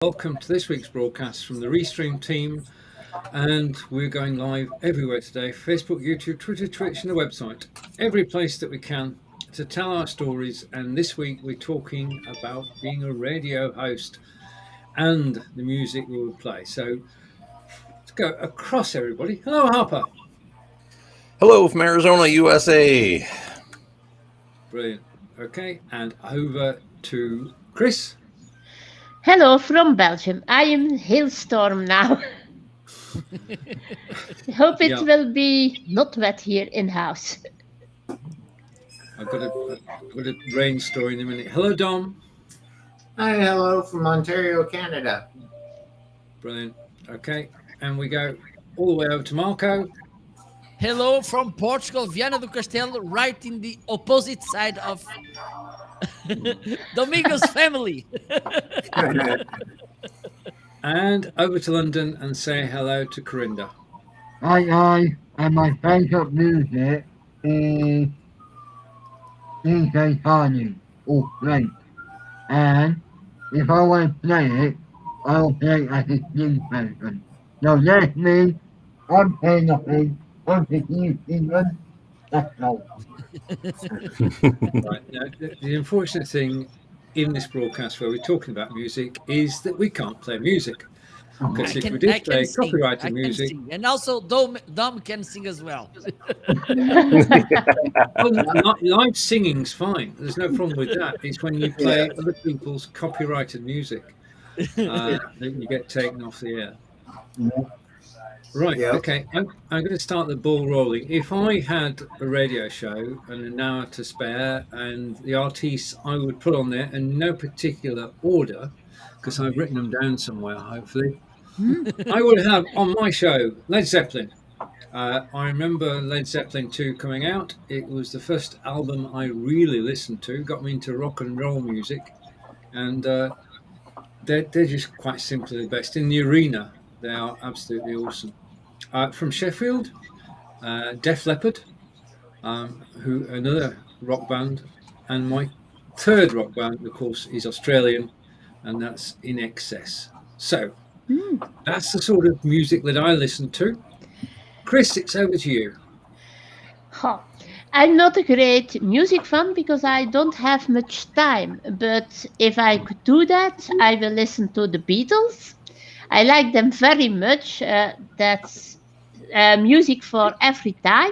Welcome to this week's broadcast from the Restream team, and we're going live everywhere today: Facebook, YouTube, Twitter, Twitch, and the website. Every place that we can to tell our stories. And this week we're talking about being a radio host and the music we will play. So let's go across everybody. Hello, Harper. Hello from Arizona, USA. Brilliant. Okay, and over to Chris. Hello from Belgium. I am in hailstorm now. I hope it will be not wet here in house. I've got a rain story in a minute. Hello, Dom. Hi, hello from Ontario, Canada. Brilliant. Okay, and we go all the way over to Marco. Hello from Portugal, Viana do Castelo, right in the opposite side of Domingo's family. And over to London and say hello to Corinda. Hi, and my favourite music is DJ Tiny or Blake. And if I want to play it, I'll play it as a new person. So that's me. I'm playing nothing. I'm thinking England. That's all. Right, now, the unfortunate thing in this broadcast where we're talking about music is that we can't play music. Because if we did play copyrighted music... And also Dom can sing as well. Live singing's fine. There's no problem with that. It's when you play other people's copyrighted music that you get taken off the air. Right, okay. I'm going to start the ball rolling. If I had a radio show and an hour to spare and the artists I would put on there in no particular order, because I've written them down somewhere, hopefully, I would have on my show Led Zeppelin. I remember Led Zeppelin 2 coming out. It was the first album I really listened to, got me into rock and roll music, and they're just quite simply the best. In the arena, they are absolutely awesome. From Sheffield, Def Leppard, who another rock band, and my third rock band, of course, is Australian, and that's In Excess. So that's the sort of music that I listen to. Chris, it's over to you. I'm not a great music fan because I don't have much time, but if I could do that, I will listen to the Beatles. I like them very much. That's music for every time.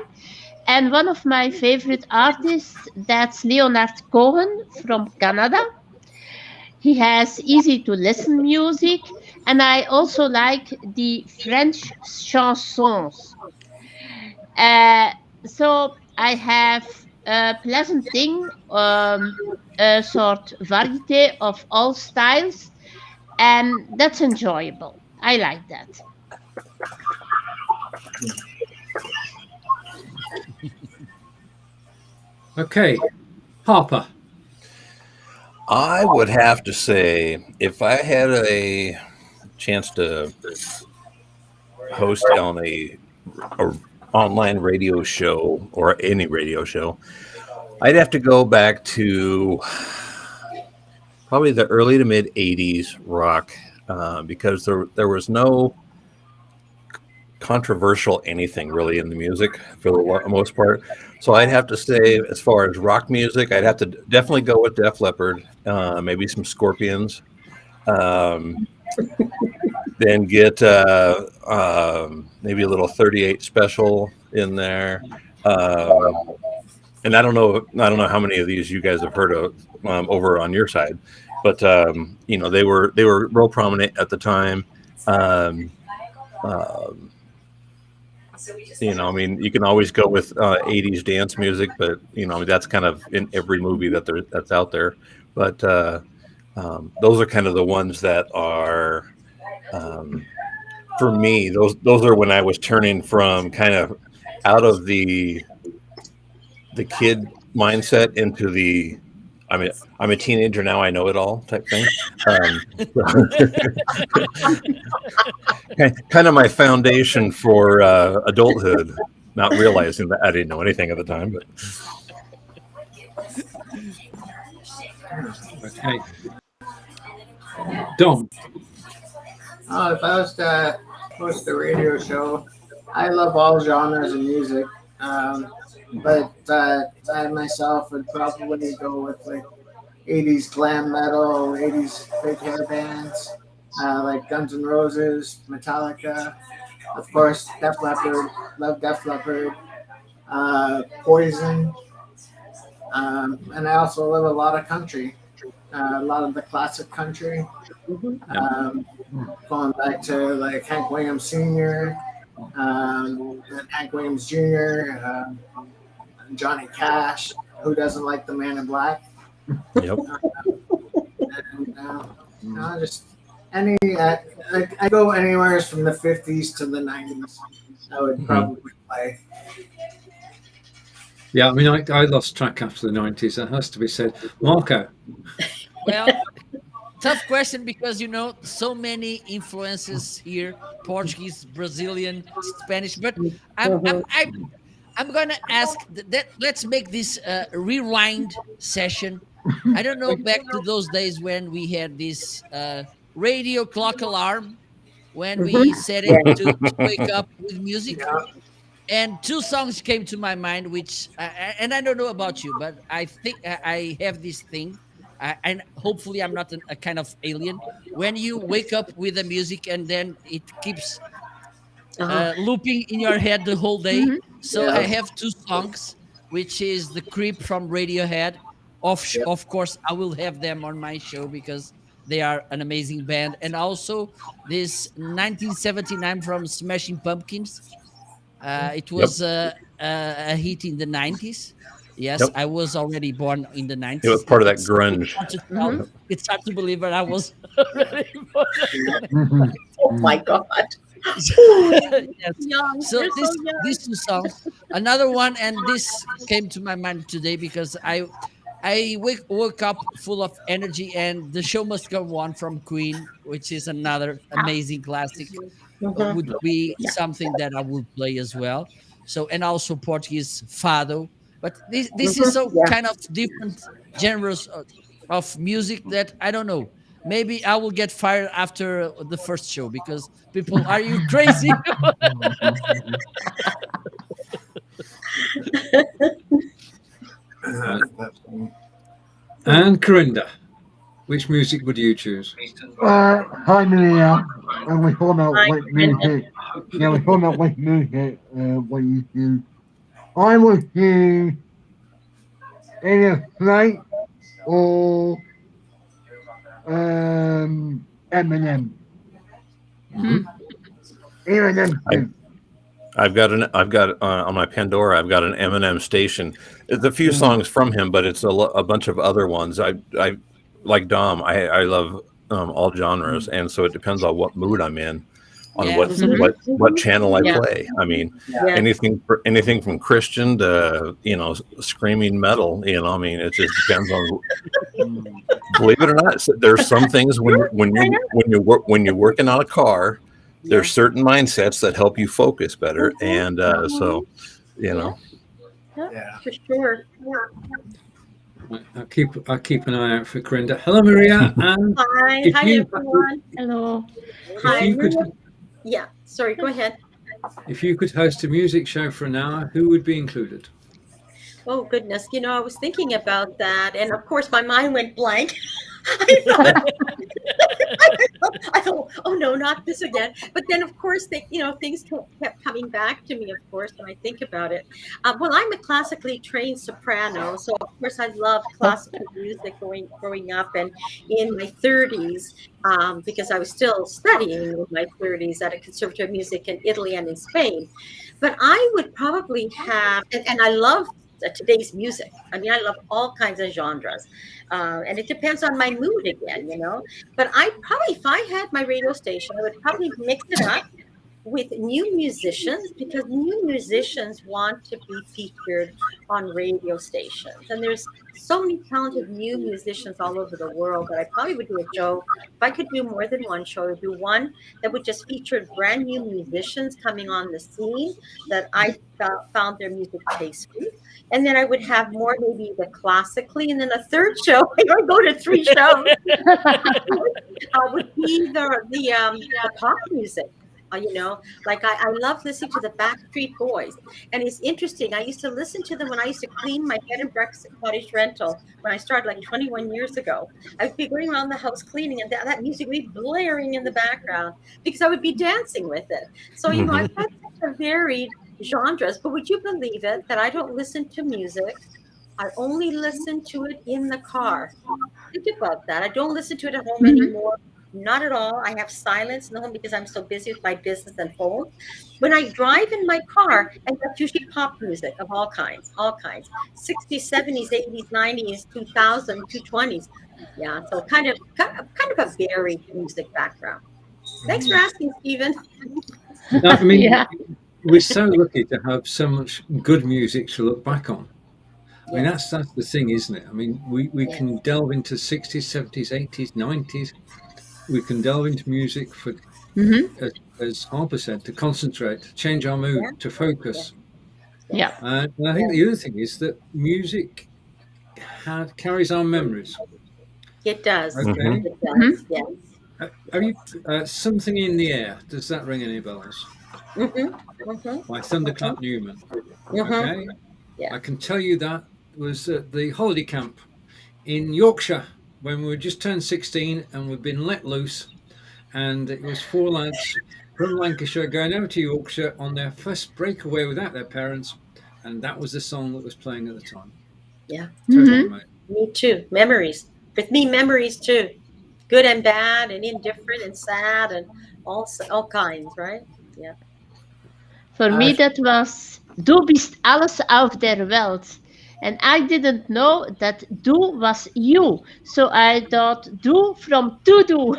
And one of my favorite artists, that's Leonard Cohen from Canada. He has easy to listen music. And I also like the French chansons. So I have a pleasant thing, a sort variety of all styles. And that's enjoyable. I like that. Okay, Harper. I would have to say, if I had a chance to host on a online radio show or any radio show, I'd have to go back to probably the early to mid 80s rock, because there was no controversial anything really in the music for the most part. So I'd have to say, as far as rock music, I'd have to definitely go with Def Leppard, maybe some Scorpions, then get maybe a little 38 Special in there. And I don't know how many of these you guys have heard of over on your side, but they were real prominent at the time. You can always go with 80s dance music, but that's kind of in every movie that's out there. But those are kind of the ones that are, for me, those are when I was turning from kind of out of the kid mindset into the I'm a teenager now, I know it all type thing. Kind of my foundation for adulthood, not realizing that I didn't know anything at the time. But okay, Dom. Oh, if I was to host a radio show, I love all genres of music. Um, but I myself would probably go with like 80s glam metal, 80s big hair bands, like Guns N' Roses, Metallica, of course, Def Leppard, love Def Leppard, Poison, and I also love a lot of country, a lot of the classic country, um, going back to like Hank Williams Sr., and Hank Williams Jr., Johnny Cash. Who doesn't like the Man in Black? Yep. And just any. I go anywhere from the 50s to the 90s. I would probably play. Yeah, I mean, I lost track after the 90s. That has to be said. Marco. Well, tough question because so many influences here: Portuguese, Brazilian, Spanish. But I'm gonna ask that. Let's make this rewind session. I don't know, back to those days when we had this radio clock alarm when we set it to wake up with music. And two songs came to my mind, which, and I don't know about you, but I think I have this thing, and hopefully I'm not a kind of alien. When you wake up with the music and then it keeps looping in your head the whole day. So I have two songs, which is The Creep from Radiohead. Of course, I will have them on my show because they are an amazing band. And also this 1979 from Smashing Pumpkins. It was a hit in the 90s. Yes, I was already born in the 90s. It was part of that grunge. It's hard to believe, but I was already born. Oh my God. Yes. Young. So You're so young. these two songs. Another one, and this came to my mind today because I woke up full of energy, and The Show Must Go On from Queen, which is another amazing classic, would be something that I would play as well. So, and also Portuguese fado. But this is so kind of different genres of music that I don't know. Maybe I will get fired after the first show because people, are you crazy? And Corinda, which music would you choose? Hi, Maria. And we talk about what music. Yeah, we talk about what music. What you do. I would do either Flight or Eminem. Either of them two. I've got on my Pandora. I've got an Eminem station. It's a few songs from him, but it's a bunch of other ones. I like Dom. I love all genres, and so it depends on what mood I'm in, on what channel I play. I mean, anything from Christian to screaming metal. I mean, it just depends on. Believe it or not, there's some things when you're working on a car. There's certain mindsets that help you focus better, and so. Yeah, for sure. I'll keep an eye out for Corinda. Hello, Maria. And Hi, everyone. Hello. Hi. Yeah, sorry, go ahead. If you could host a music show for an hour, who would be included? Oh, goodness. I was thinking about that. And of course, my mind went blank. I thought, oh no, not this again. But then, of course, things kept coming back to me, of course, when I think about it. Well, I'm a classically trained soprano, so of course I loved classical music growing up, and in my 30s, because I was still studying in my 30s at a conservatory of music in Italy and in Spain. But I would probably have, and I love today's music. I mean, I love all kinds of genres. And it depends on my mood again, But I probably, if I had my radio station, I would probably mix it up with new musicians, because new musicians want to be featured on radio stations. And there's so many talented new musicians all over the world that I probably would do a show. If I could do more than one show, I would do one that would just feature brand new musicians coming on the scene that I found their music tasteful. And then I would have more maybe the classically, and then a third show. I would go to 3 shows. Would be the pop music. Like I love listening to the Backstreet Boys. And it's interesting. I used to listen to them when I used to clean my bed and breakfast cottage rental when I started like 21 years ago. I would be going around the house cleaning, and that music would be blaring in the background because I would be dancing with it. So, I've got such a varied genres. But would you believe it that I don't listen to music? I only listen to it in the car. Think about that. I don't listen to it at home anymore. Not at all. I have silence in the home because I'm so busy with my business and phone. When I drive in my car, and that's usually pop music of all kinds. 60s, 70s, 80s, 90s, 2000s, 220s. Yeah, so kind of a varied music background. Thanks for asking, Stephen. I mean, we're so lucky to have so much good music to look back on. I mean, that's the thing, isn't it? I mean, we can delve into 60s, 70s, 80s, 90s. We can delve into music for, as Harper said, to concentrate, to change our mood, to focus. Yeah. And I think the other thing is that music carries our memories. It does. Okay. It does, yes. Have you Something in the Air? Does that ring any bells? By Thunderclap Newman. Okay. Yeah. I can tell you that was at the holiday camp in Yorkshire when we were just turned 16 and we'd been let loose, and it was 4 lads from Lancashire going over to Yorkshire on their first breakaway without their parents, and that was the song that was playing at the time. Yeah. Totally amazing. Me too. Memories. With me, memories too. Good and bad and indifferent and sad and all kinds, right? Yeah. For me, that was Du bist alles auf der Welt. And I didn't know that Du was you. So I thought Du from to do.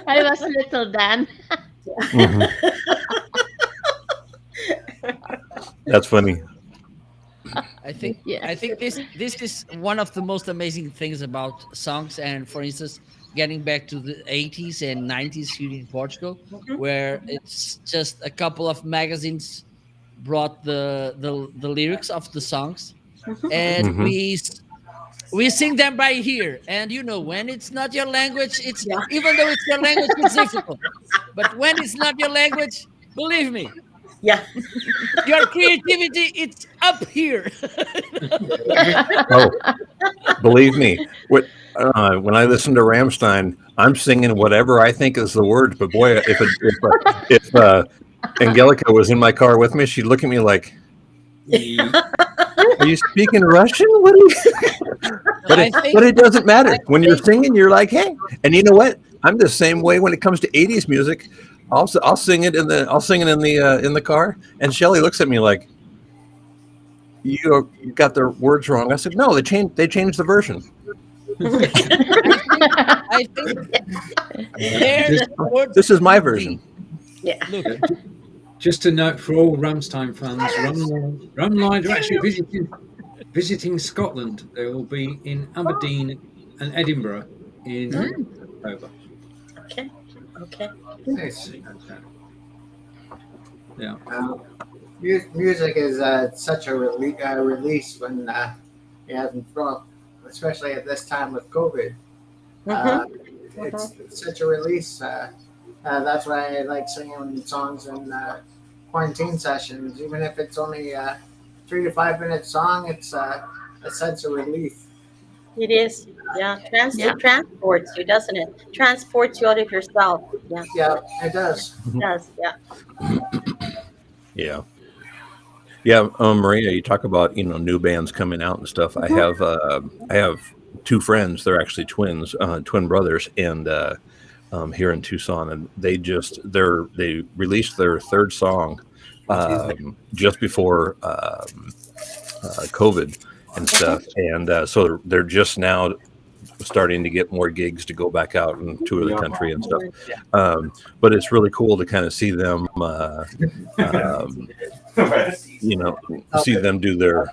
I was little then. That's funny. I think this is one of the most amazing things about songs. And for instance, getting back to the 80s and 90s here in Portugal, where it's just a couple of magazines brought the lyrics of the songs, and we sing them by ear. And when it's not your language, it's even though it's your language, it's difficult. But when it's not your language, believe me, your creativity, it's up here. Oh, believe me, when I listen to Rammstein, I'm singing whatever I think is the words. But boy, if Angelica was in my car with me, she'd look at me like, "Are you speaking Russian? What are you?" But it doesn't matter. When you're singing, you're like, "Hey!" And you know what? I'm the same way when it comes to 80s music. I'll sing it in the car, and Shelley looks at me like, "You got the words wrong." I said, "No, they changed the version." I think this is my version. Yeah. Look, just a note for all Rammstein fans: Ramline are actually visiting Scotland. They will be in Aberdeen and Edinburgh in October. Okay. Nice. Yeah. Music is such a release when you haven't thought, especially at this time with COVID. It's such a release. That's why I like singing songs in quarantine sessions. Even if it's only a 3 to 5 minute song, it's a sense of relief. It is. Yeah. It transports you, doesn't it? Transports you out of yourself. Yeah. Yeah, it does. It does. Yeah. Yeah. Maria, you talk about new bands coming out and stuff. I have 2 friends. They're actually twins, twin brothers, and here in Tucson, and they released their 3rd song just before COVID and stuff, and so they're just now starting to get more gigs to go back out and tour the country and stuff. But it's really cool to kind of see them, see them do their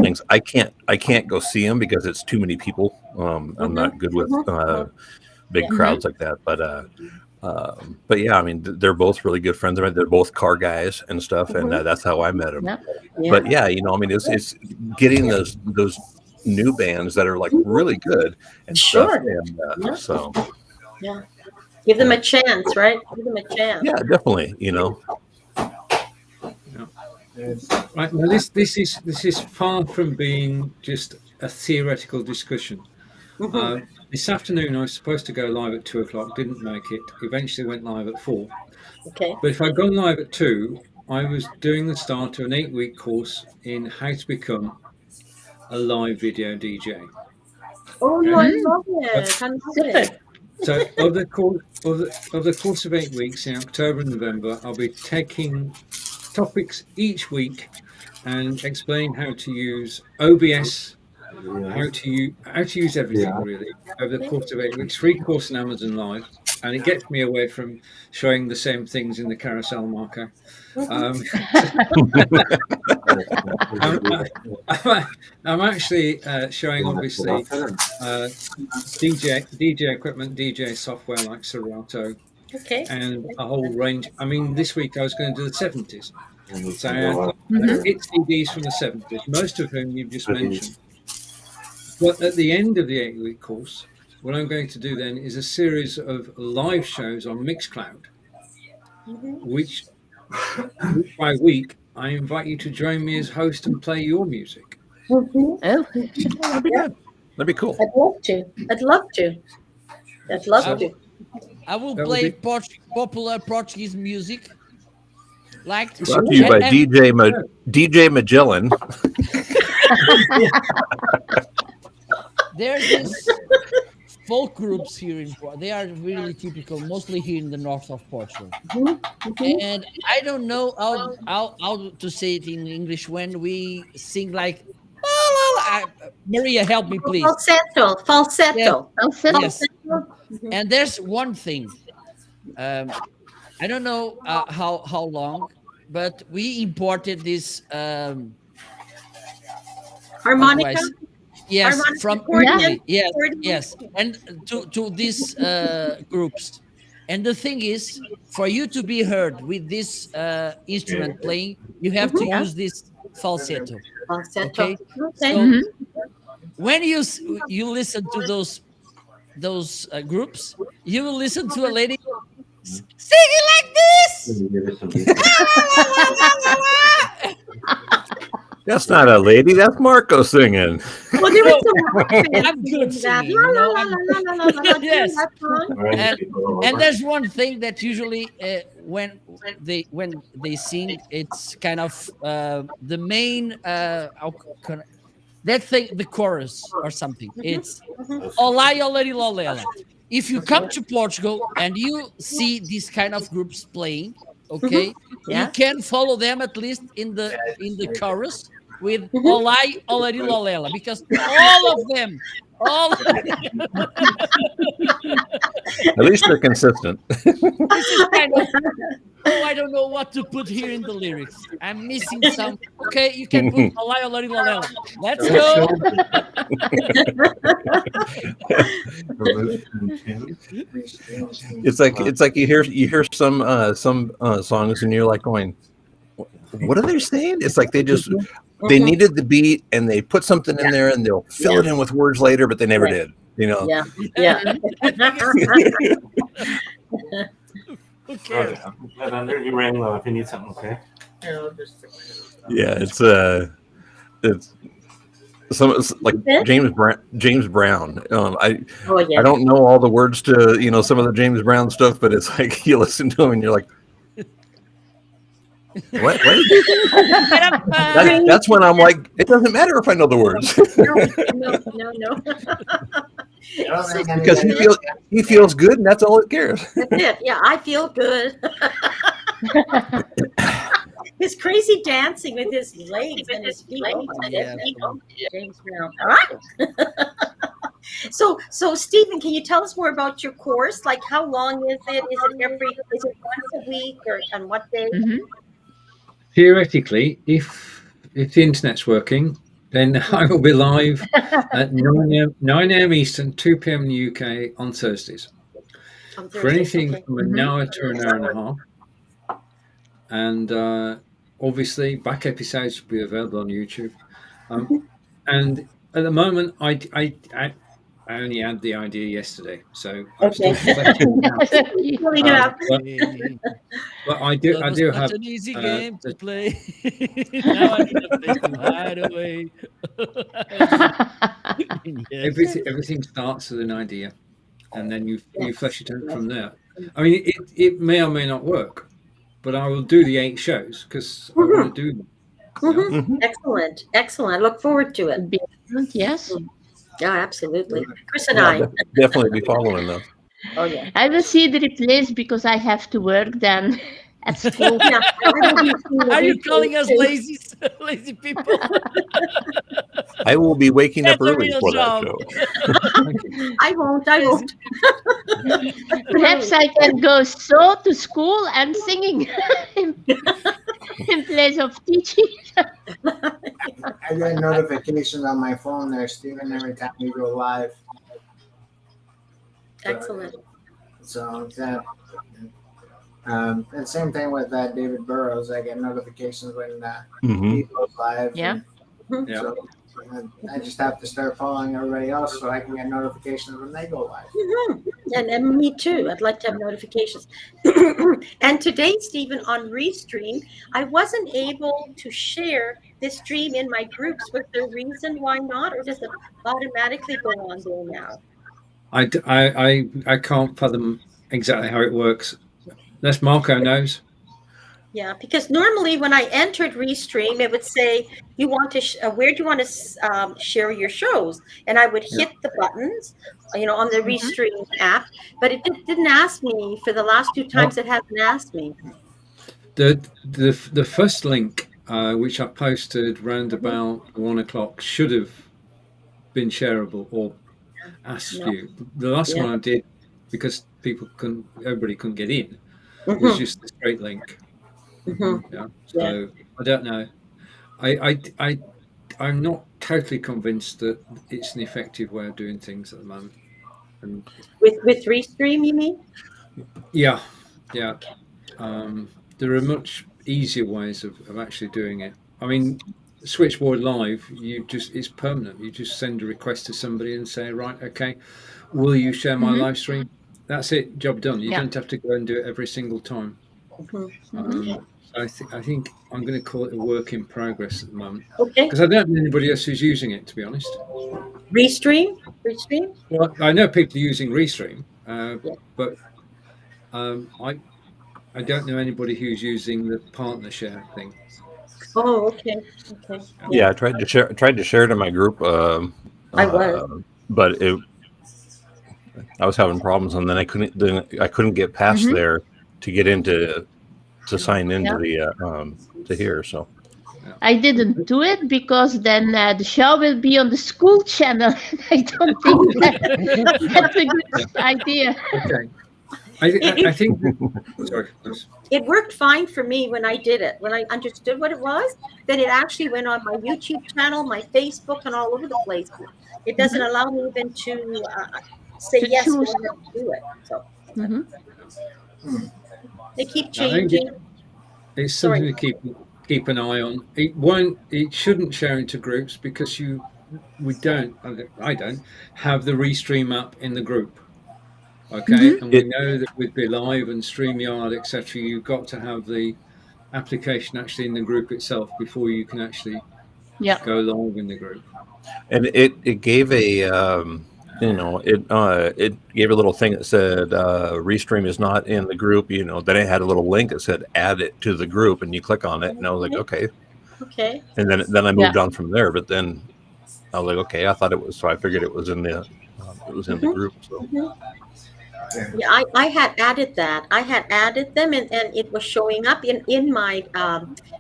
things. I can't go see them because it's too many people. I'm not good with big crowds like that. But yeah, I mean, they're both really good friends. They're both car guys and stuff, and that's how I met them. But yeah, I mean, it's getting those new bands that are like really good and stuff. And so give them a chance, right? Give them a chance. Yeah, definitely. Right. Now this is far from being just a theoretical discussion. This afternoon I was supposed to go live at 2:00, didn't make it. Eventually went live at 4. Okay. But if I'd gone live at 2, I was doing the start of an 8-week course in how to become a live video DJ. Oh, I love it. I love it. So over the course of 8 weeks in October and November, I'll be taking topics each week and explaining how to use OBS, how to use everything really over the course of 8 weeks. Free course on Amazon Live, and it gets me away from showing the same things in the carousel marker. I'm actually showing obviously DJ equipment, DJ software like Serato, and a whole range. I mean, this week I was going to do the 70s. So it's CDs from the 70s, most of whom you've just mentioned. But at the end of the 8-week course, what I'm going to do then is a series of live shows on Mixcloud, which week by week I invite you to join me as host and play your music. Oh, that'd be cool. I'd love to. I will play popular Portuguese music. Like brought to you by DJ Magellan. There's this folk groups here in Portugal. They are really typical, mostly here in the north of Portugal. And I don't know how to say it in English when we sing like Maria, help me please. Falsetto. Yes. And there's one thing. I don't know how long, but we imported this harmonica. Yes, harmonica from Italy. Yes, and to these groups. And the thing is, for you to be heard with this instrument playing, you have to use this falsetto. Okay. So when you listen to those groups, you will listen to a lady singing like this. That's not a lady. That's Marco singing. Well, there was I'm good singing. Yes. And there's one thing that usually when they sing, it's kind of the main that thing, the chorus or something. It's Olá, olari, lolela. If you come to Portugal and you see these kind of groups playing, okay, you can follow them at least in the chorus with Olá, olari, lolela, because all of them. At least they're consistent. This is kind of, I don't know what to put here in the lyrics. I'm missing some. Okay, you can put Olá, olari, lolela. Let's go. It's like you hear some songs and you're like going, what are they saying? It's like they needed the beat and they put something in there and they'll fill it in with words later, but they never did. Yeah. Okay. You ran low if you need something, okay? Yeah, it's like James Brown. I don't know all the words to some of the James Brown stuff, but it's like you listen to him and you're like, what? That's when I'm like, it doesn't matter if I know the words. No. Because he feels good, and that's all it cares. That's it. Yeah, I feel good. his crazy dancing with his legs and his feet. Oh my Yeah. goodness. James Brown. All right. So Stephen, can you tell us more about your course? Like, how long is it? Is it once a week, or on what day? Theoretically, if the internet's working, then I will be live at 9 a.m. Eastern, 2 p.m. in the UK on Thursdays. On For Thursdays, anything okay. from an hour to an hour and a half. And obviously, back episodes will be available on YouTube. And at the moment, I only had the idea yesterday, so I'm still fleshing it out. But I do have such an easy game to play. Now I need a place to hide away. Yes. everything starts with an idea, and then you flesh it out from there. I mean, it may or may not work, but I will do the 8 shows because I want to do them. Excellent. I look forward to it. Yes. Yeah, absolutely. Chris and Yeah, I. I'll definitely be following those. Oh yeah. I will see the replace because I have to work then at school. Are you calling us lazy people? I will be waking up That's a early real for that job. show. I won't. Perhaps I can go to school and singing in place of teaching. I get notifications on my phone there, Stephen, every time you go live. Excellent. So that, and same thing with David Burrows. I get notifications when he goes live. Yeah. So I just have to start following everybody else so I can get notifications when they go live. And me too. I'd like to have notifications. And today, Stephen, on Restream, I wasn't able to share this stream in my groups. Was there a reason why not, or does it automatically go on there now? I can't fathom exactly how it works. Unless Marco knows. Yeah, because normally when I entered Restream, it would say, "You want to where do you want to share your shows?" And I would hit the buttons, on the Restream app, but it didn't ask me for the last 2 times. It hasn't asked me. The first link, which I posted round about 1 o'clock, should have been shareable or asked you. The last one I did, because everybody couldn't get in, was just a straight link. So I don't know. I'm not totally convinced that it's an effective way of doing things at the moment. And with Restream, you mean? Yeah. There are much easier ways of actually doing it. I mean, Switchboard Live, it's permanent. You just send a request to somebody and say, right, okay, will you share my live stream? That's it, job done. You don't have to go and do it every single time. I think I'm going to call it a work in progress at the moment. Okay. Because I don't know anybody else who's using it, to be honest. Restream? Well, I know people are using Restream, but I don't know anybody who's using the partner share thing. Oh, okay. Yeah, I tried to share it in my group. I was, but I was having problems, and then I couldn't get past there to get into to sign into the to here. So I didn't do it because then the show will be on the school channel. I don't think that's a good idea. Okay. I think. Sorry. it worked fine for me when I did it. When I understood what it was, then it actually went on my YouTube channel, my Facebook, and all over the place. It doesn't allow me even to say yes when I do it. So they keep changing. It's something to keep an eye on. It shouldn't share into groups because I don't have the Restream app in the group. Okay, and we know that with Be Live and StreamYard, etc., you've got to have the application actually in the group itself before you can actually go live in the group. And it gave a it gave a little thing that said Restream is not in the group. Then it had a little link that said add it to the group, and you click on it, and I was like, okay. And then I moved on from there. But then I was like, okay, I thought it was, so I figured it was in the group. So. Yeah, I had added that. I had added them, and it was showing up in my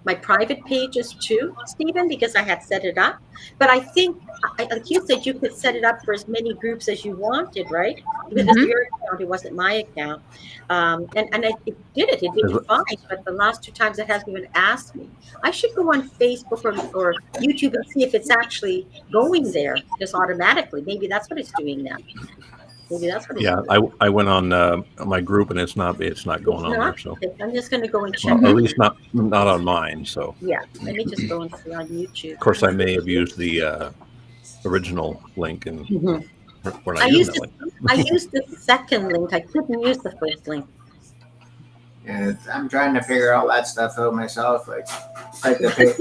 my private pages too, Stephen, because I had set it up. But I think, like you said, you could set it up for as many groups as you wanted, right? Because that's your account; it wasn't my account. It did it. It did it fine. But the last 2 times, it hasn't even asked me. I should go on Facebook or YouTube and see if it's actually going there just automatically. Maybe that's what it's doing now. Maybe that's what it's doing. I went on my group and it's not going on there. So I'm just going to go and check. at least not on mine. So yeah, let me just go and see on YouTube. Of course, I may have used the original link, and we're not I using used that link. I used the second link. I couldn't use the first link. Yeah, I'm trying to figure all that stuff out myself, like the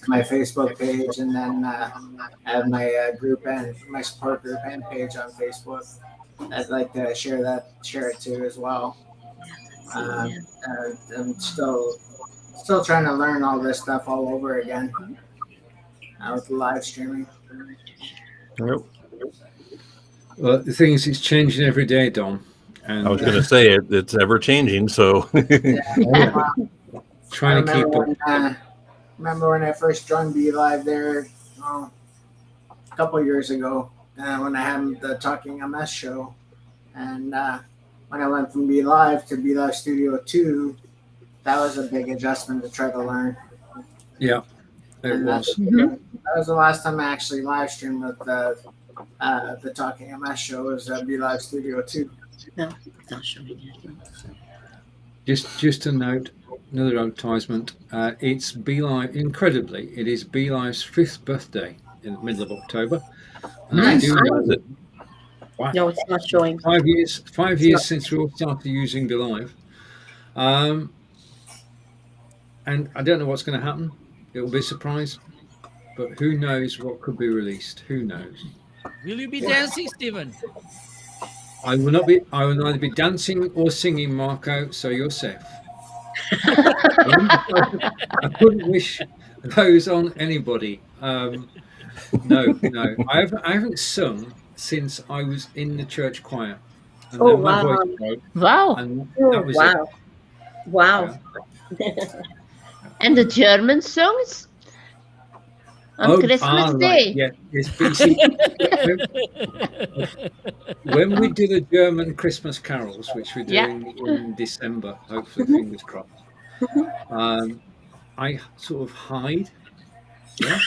my Facebook page, and then have my group and my support group and page on Facebook. I'd like to share it too as well. I'm still trying to learn all this stuff all over again with the live streaming. Yep. Well, the thing is, it's changing every day, Don. And I was going to say it's ever changing, so trying to keep it. Remember when I first joined Be Live there a couple years ago, when I had the Talking MS show, and when I went from Be Live to Be Live Studio 2, that was a big adjustment to try to learn. Yeah, it was. That was the last time I actually live streamed with the Talking MS show, was Be Live Studio 2. No, it's not showing it. Just a note, another advertisement. It's Be Live. Incredibly, it is Be Live's 5th birthday in the middle of October. Nice. Wow. No, it's not showing. 5 years. 5 years since we all started using Be Live. And I don't know what's going to happen. It will be a surprise. But who knows what could be released? Who knows? Will you be dancing, Stephen? I will not be. I will neither be dancing or singing, Marco. So you're safe. I couldn't wish those on anybody. No. I haven't sung since I was in the church choir. And then my voice broke, Wow. and that was it. Wow. And the German songs? On Christmas Day. Right. Yeah. When we do the German Christmas carols, which we're doing in December, hopefully, fingers crossed, I sort of hide. Yeah?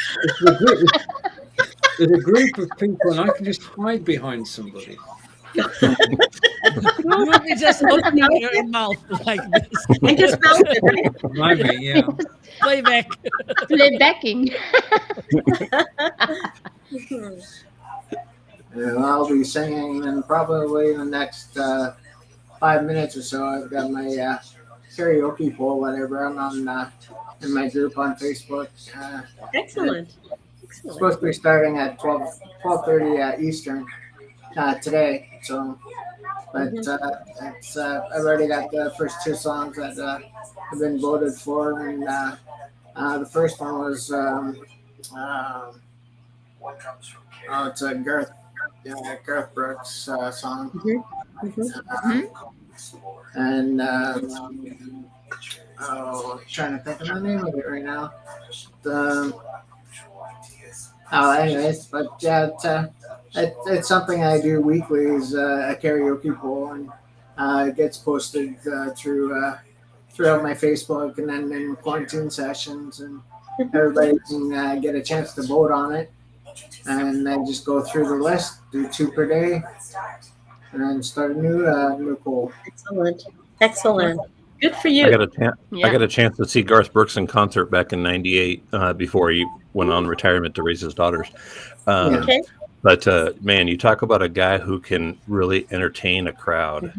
There's a group of people, and I can just hide behind somebody. You will be just opening your mouth like this. And just mouth it, right? Remind me, yeah. Playback. Playbacking. I'll be singing, and probably in the next 5 minutes or so, I've got my karaoke poll, whatever. I'm on in my group on Facebook. Excellent. It's supposed to be starting at 12:30 Eastern today. So, but it's I've already got the first 2 songs that have been voted for, and the first one was it's a Garth Brooks song, and trying to think of the name of it right now. Anyways, but yeah, it's something I do weekly, is a karaoke poll, and it gets posted throughout my Facebook, and then in quarantine sessions, and everybody can get a chance to vote on it, and then just go through the list, do 2 per day, and then start a new poll. Excellent. Good for you. I got a chance to see Garth Brooks in concert back in '98 before he went on retirement to raise his daughters. But man, you talk about a guy who can really entertain a crowd.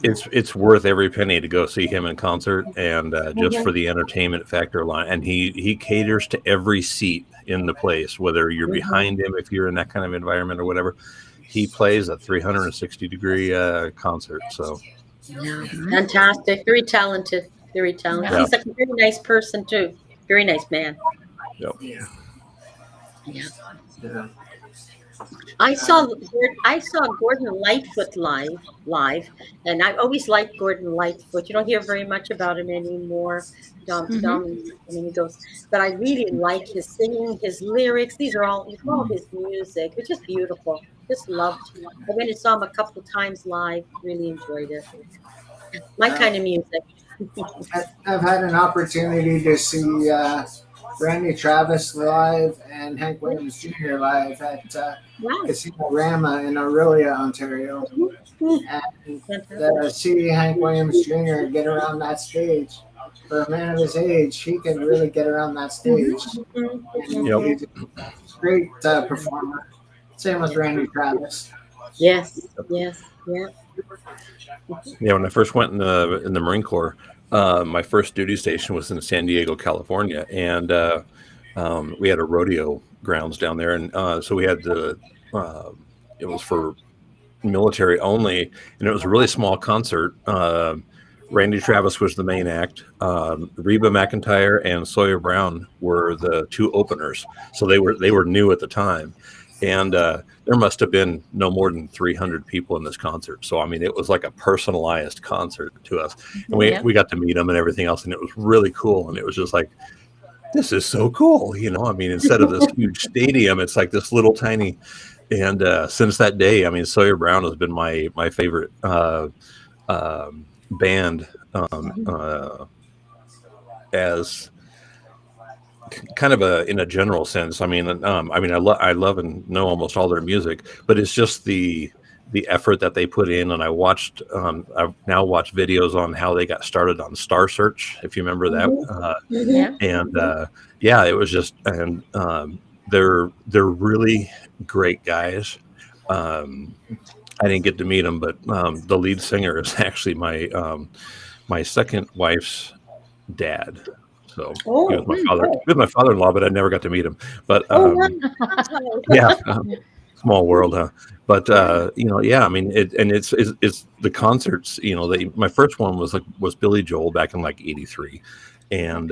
It's worth every penny to go see him in concert, and just for the entertainment factor line. And he caters to every seat in the place, whether you're behind him, if you're in that kind of environment or whatever. He plays a 360-degree concert. So fantastic. Very talented. Very talented. Yeah. He's a very nice person too. Very nice man. Yep. Yeah. Yeah. I saw Gordon Lightfoot live, and I always liked Gordon Lightfoot. You don't hear very much about him anymore. I mean, he goes, but I really like his singing, his lyrics. These are all his music, which is beautiful. Just loved. I went and saw him a couple of times live. Really enjoyed it. My kind of music. I've had an opportunity to see Randy Travis live and Hank Williams Jr. live at Wow. Casino Rama in Aurelia, Ontario. And see Hank Williams Jr. get around that stage. For a man of his age, he can really get around that stage. And Yep. he's a great performer. Same with Randy Travis. Yes. Yes. Yeah. Yeah, when I first went in the Marine Corps, my first duty station was in San Diego, California, and we had a rodeo grounds down there, and so we had it was for military only, and it was a really small concert. Randy Travis was the main act. Reba McEntire and Sawyer Brown were the two openers, so they were new at the time. And there must have been no more than 300 people in this concert. So, I mean, it was like a personalized concert to us. And we got to meet them and everything else. And it was really cool. And it was just like, this is so cool. You know, I mean, instead of this huge stadium, it's like this little tiny. And since that day, I mean, Sawyer Brown has been my favorite band as kind of in a general sense. I mean, I love and know almost all their music, but it's just the effort that they put in. And I've now watched videos on how they got started on Star Search, if you remember that. And it was just, and they're really great guys. I didn't get to meet them, but the lead singer is actually my second wife's dad. So he was my father-in-law, but I never got to meet him. But small world, huh? But I mean, it's the concerts. You know, my first one was Billy Joel back in like '83, and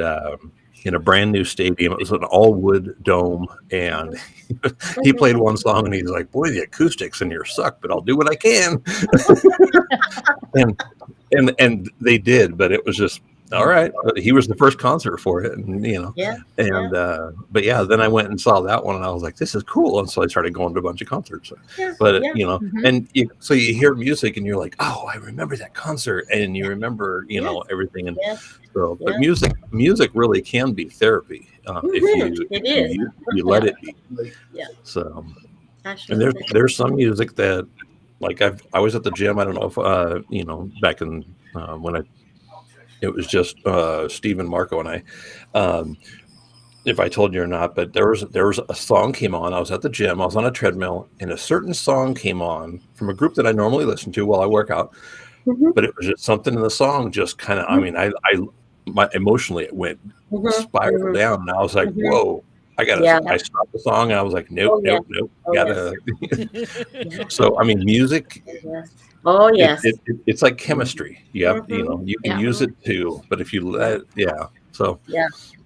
in a brand new stadium. It was an all wood dome, and he played one song, and he's like, "Boy, the acoustics in here suck, but I'll do what I can." and they did, but it was just. All right. He was the first concert for it, and but then I went and saw that one, and I was like, this is cool. And so I started going to a bunch of concerts. And so you hear music and you're like, oh, I remember that concert, and you remember, everything. And so, but music really can be therapy if you let it be. Yeah. So, and there's some music that, like I was at the gym. I don't know if back in when it was just Steve and Marco and I. If I told you or not, but there was a song came on. I was at the gym. I was on a treadmill, and a certain song came on from a group that I normally listen to while I work out. But it was just something in the song, just kind of. I mean, my emotionally it went spiraled down, and I was like, "Whoa!" I stopped the song, and I was like, "Nope, nope. Gotta." So I mean, music. Oh yes, it's like chemistry. You can use it too, but if you let, so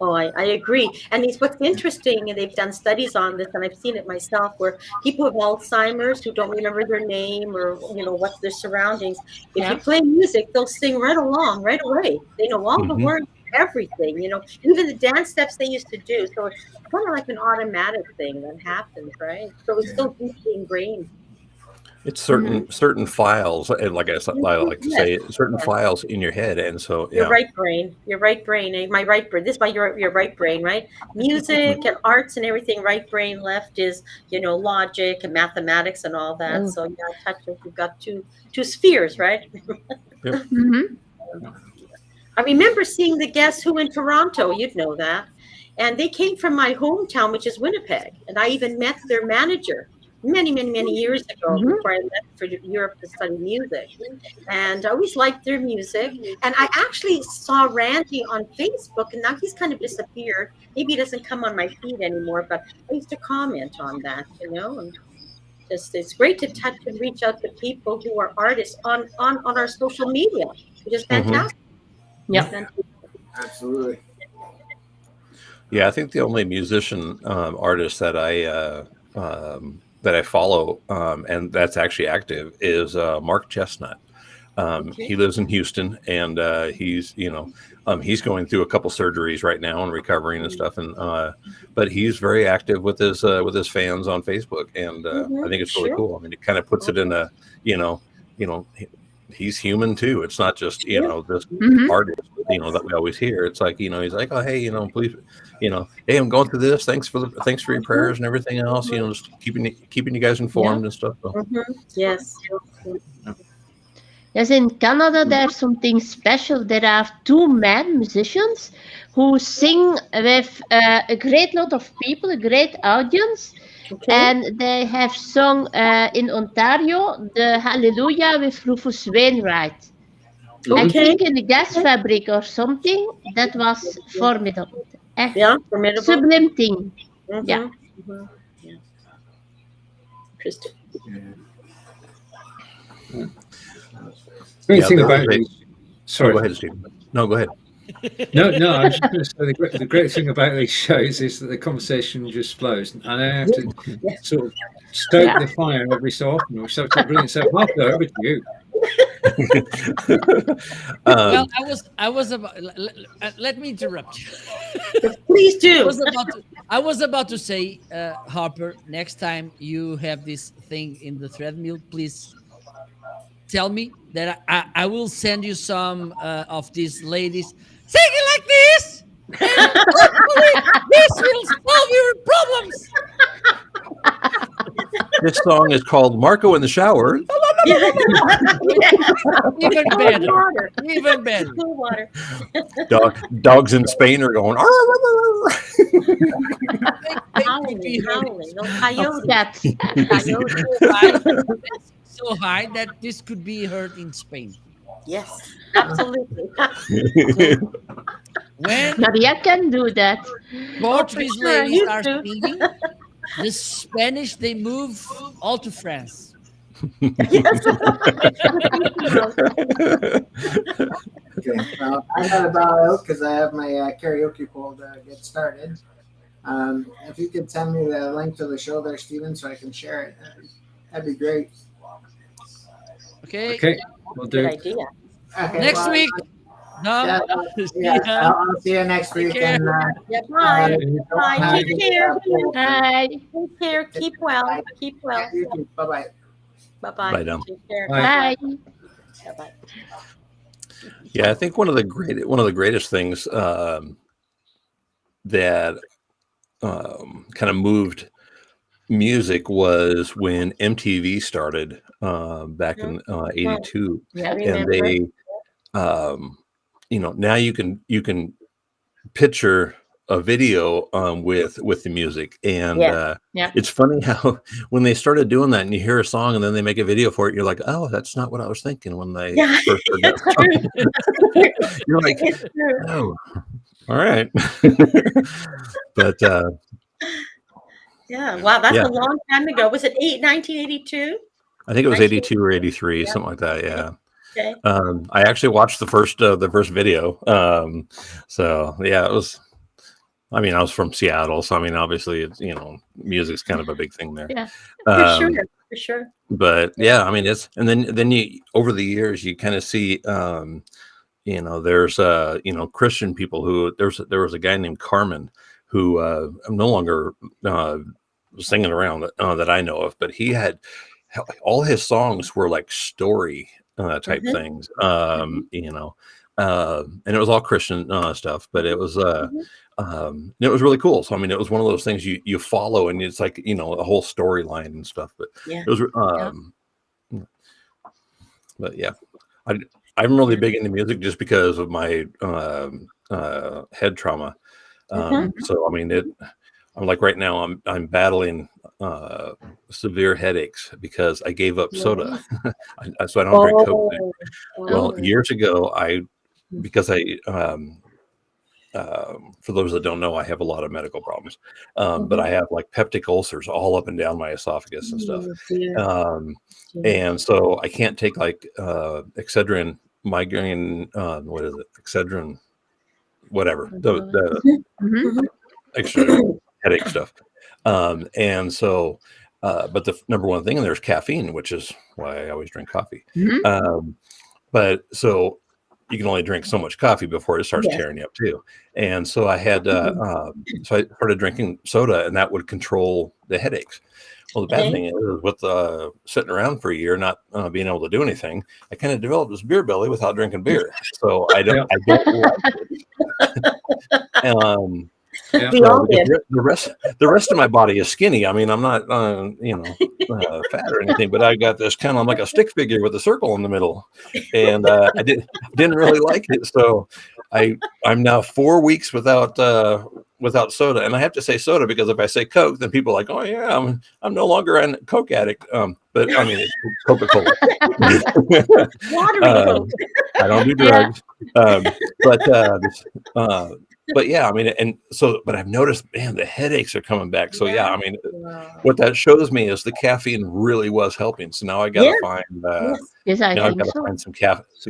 Oh, I agree. And what's interesting, and they've done studies on this, and I've seen it myself, where people with Alzheimer's who don't remember their name or what's their surroundings, if you play music, they'll sing right along, right away. They know all the words, everything. Even the dance steps they used to do. So it's kind of like an automatic thing that happens, right? So it's still deeply ingrained. It's certain files, and like I like to say, certain files in your head, and so your right brain, my right brain. This is by your right brain, right? Music and arts and everything. Right brain, left is logic and mathematics and all that. So you've got two spheres, right? I remember seeing the Guess Who in Toronto. You'd know that, and they came from my hometown, which is Winnipeg, and I even met their manager. Many years ago, before I left for Europe to study music. And I always liked their music. And I actually saw Randy on Facebook, and now he's kind of disappeared. Maybe he doesn't come on my feed anymore, but I used to comment on that, and just it's great to touch and reach out to people who are artists on our social media, which is fantastic. Absolutely. Yeah, I think the only musician artist that I follow and that's actually active is Mark Chestnut. Okay. He lives in Houston, and he's he's going through a couple surgeries right now and recovering and stuff. And but he's very active with his fans on Facebook, and I think it's really Sure. cool. I mean, it kind of puts it in a he's human too. It's not just this Mhm. artist that we always hear. It's like he's like, oh hey, please, hey, I'm going through this. Thanks for your prayers and everything else. Just keeping you guys informed and stuff. So. Yes. Yes, in Canada, there's something special. There are two men musicians who sing with a great lot of people, a great audience. Okay. And they have sung in Ontario the Hallelujah with Rufus Wainwright. I Okay. think in the gas fabric or something. That was formidable. Echt Yeah. Formidable. sublime thing. Mhm, Yeah. mhm, yeah. Interesting. Great Yeah, thing they're about great. these, sorry, Go ahead, Steve. No, go ahead. no, I was just going to say the great thing about these shows is that the conversation just flows, and I have to sort of stoke the fire every so often, which is brilliant. So, Marco, over to you. Well, I was about. Let me interrupt you. Please do. I was about to say, Harper, next time you have this thing in the treadmill, please tell me that I will send you some of these ladies singing like this. And hopefully this will solve your problems. This song is called Marco in the Shower. Even better. Water. Even better. Cool water. Dogs in Spain are going. Howling. No coyotes. That's So high that this could be heard in Spain. Yes, absolutely. When Maria can do that. Portuguese sure, I ladies used are to. singing, the Spanish, they move all to France. Okay, well, I gotta bow out because I have my karaoke poll to get started. If you could send me the link to the show there, Steven, so I can share it, that'd be great. Okay. We'll Good do. idea. Okay, Next well, week. No. Yeah, I'll see you next Take week. care. And, Yeah, bye. Bye. Take Take care. Hi. Take care. Keep well. Keep well. Bye bye. Bye-bye. Bye now. Take care. Bye. Bye. Bye-bye. Yeah, I think one of the greatest things that kind of moved music was when MTV started back in '82, Yeah. and they, now you can picture a video with the music, and Yeah. it's funny how when they started doing that, and you hear a song, and then they make a video for it, you're like, oh, that's not what I was thinking when they first heard that. You're like, It's true. oh, all right. But Yeah. Wow. That's Yeah. a long time ago. Was it 1982? I think it was 82 or 83, something like that. Yeah. Okay. I actually watched the first video. So yeah, it was. I mean, I was from Seattle, so I mean, obviously, it's music's kind of a big thing there. Yeah. For sure. But yeah, I mean, it's and then you over the years you kind of see, there's Christian people who there was a guy named Carmen who I'm no longer singing around that I know of, but he had all his songs were like story type things, and it was all Christian stuff, but it was it was really cool. So I mean, it was one of those things you follow, and it's like a whole storyline and stuff. But it was, but yeah, I'm really big into music just because of my head trauma. So I mean, I'm like right now I'm battling severe headaches because I gave up soda, so I don't drink Coke. Well, years ago, because for those that don't know, I have a lot of medical problems, but I have like peptic ulcers all up and down my esophagus and stuff. And so I can't take like Excedrin, migraine, what is it? Excedrin, whatever. extra headache stuff. And so, but the number one thing in there is caffeine, which is why I always drink coffee. But so you can only drink so much coffee before it starts tearing you up too. And so I had, so I started drinking soda, and that would control the headaches. Well, the bad thing is with sitting around for a year, not being able to do anything, I kind of developed this beer belly without drinking beer. So I don't like it. So the rest of my body is skinny. I mean, I'm not, fat or anything, but I got this kind of like a stick figure with a circle in the middle, and I didn't really like it. So I'm now 4 weeks without soda, and I have to say soda because if I say Coke, then people are like, oh yeah, I'm no longer a Coke addict. But I mean, it's Coca-Cola. I don't do drugs, but yeah, I mean, and so, but I've noticed, man, the headaches are coming back. So yeah, I mean, what that shows me is the caffeine really was helping. So now I got to find, find some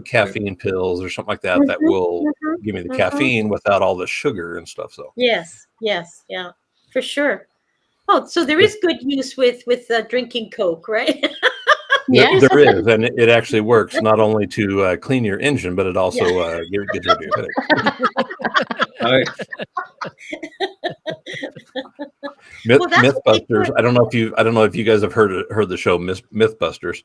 caffeine pills or something like that that will give me the caffeine without all the sugar and stuff. So yes, yeah, for sure. Oh, so there is good use with drinking Coke, right? There is, and it actually works not only to clean your engine, but it also gives you a headache. Mythbusters. I don't know if you guys have heard the show Mythbusters.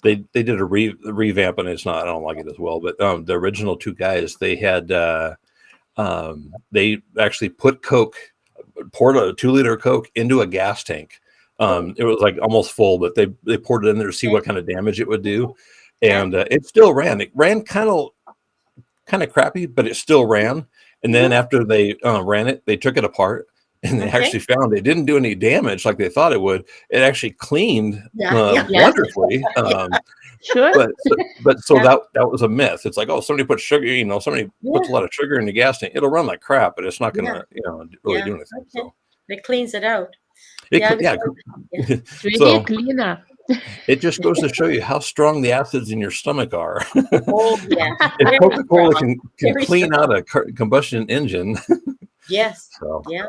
They did a revamp, and it's not. I don't like it as well. But the original two guys, they had they actually poured a 2-liter Coke into a gas tank. It was like almost full, but they poured it in there to see what kind of damage it would do, and it still ran. It ran kind of crappy, but it still ran. And then after they ran it, they took it apart, and they actually found it didn't do any damage like they thought it would. It actually cleaned wonderfully. Sure. But so that was a myth. It's like, oh, somebody puts sugar, somebody puts a lot of sugar in the gas tank. It'll run like crap, but it's not going to, really do anything. Okay. So it cleans it out. It's really cleaner. It just goes to show you how strong the acids in your stomach are. Oh, yeah. If Coca-Cola can clean out a combustion engine. Yes. So. Yeah,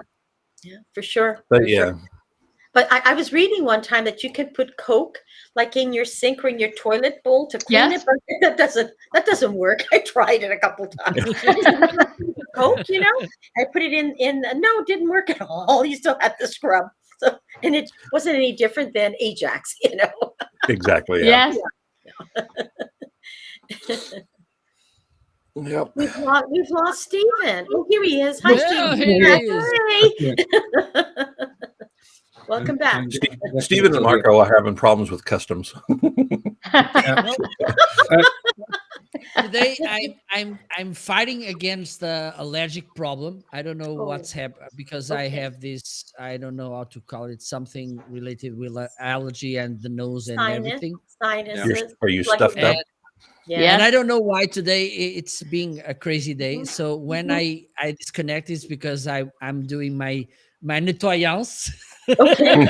for sure. But sure. But I was reading one time that you could put Coke like in your sink or in your toilet bowl to clean it, but that doesn't work. I tried it a couple times. Coke, I put it in. No, it didn't work at all. You still had to scrub. So, and it wasn't any different than Ajax, Exactly. Yeah. Yep. We've lost Stephen. Oh, here he is. Hi, Stephen. Hey. Welcome back. Stephen and Marco are having problems with customs. Today I'm fighting against the allergic problem. I don't know what's happened because I have this, I don't know how to call it, something related with allergy and the nose and everything. Sinuses. Are you stuffed up? Yeah. And I don't know why today it's being a crazy day. So when I disconnect, it's because I'm doing my nettoyance. Okay.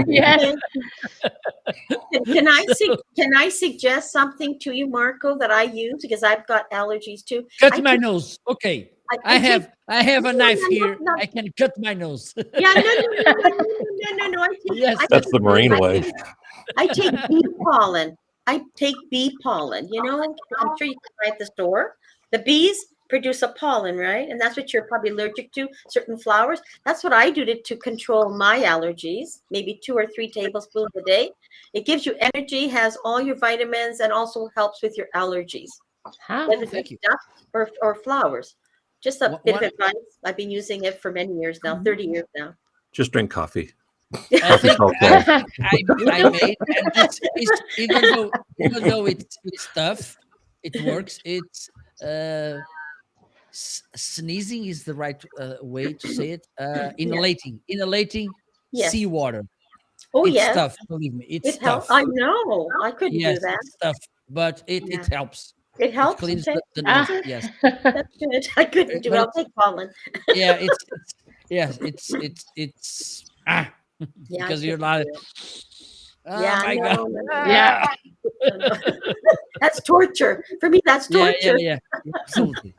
Yes. Can I suggest something to you, Marco, that I use because I've got allergies too? Cut my nose. Okay. I have a knife here. I can cut my nose. Yeah, no. That's the Marine way. I take bee pollen. I'm sure you can buy at the store. The bees produce a pollen, right? And that's what you're probably allergic to, certain flowers. That's what I do to control my allergies, maybe 2 or 3 tablespoons a day. It gives you energy, has all your vitamins, and also helps with your allergies. Whether it's dust or flowers. Just a bit of advice. I've been using it for many years now, 30 years now. Just drink coffee. I think I made, and it's even though it's tough, it works. It's sneezing is the right way to say it. Inhalating seawater. Oh, it's tough. Believe me, it's tough. I know. I couldn't do that. It's tough, but it helps. It helps. It cleans the nose. Yes, that's good. I couldn't do it. I'll take pollen. Yeah, it's because you're not. My God. Yeah. That's torture. For me, that's torture. Yeah. Absolutely.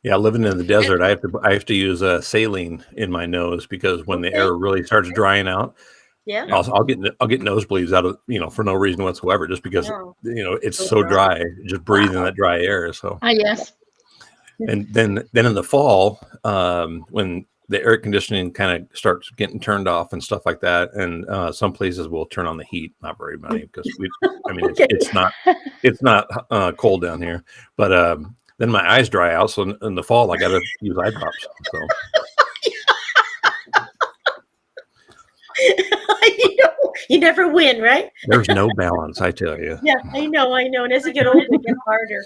Yeah, living in the desert, I have to use saline in my nose because when the air really starts drying out, Yeah. I'll get nosebleeds out of for no reason whatsoever, just because Oh. it's so dry, just breathing that dry air. So Yes. and then in the fall, when the air conditioning kind of starts getting turned off and stuff like that, and some places will turn on the heat. Not very many because it's not cold down here, but then my eyes dry out. So in the fall, I got to use eye drops. So. You never win, right? There's no balance, I tell you. Yeah, I know. And as you get older, it gets harder.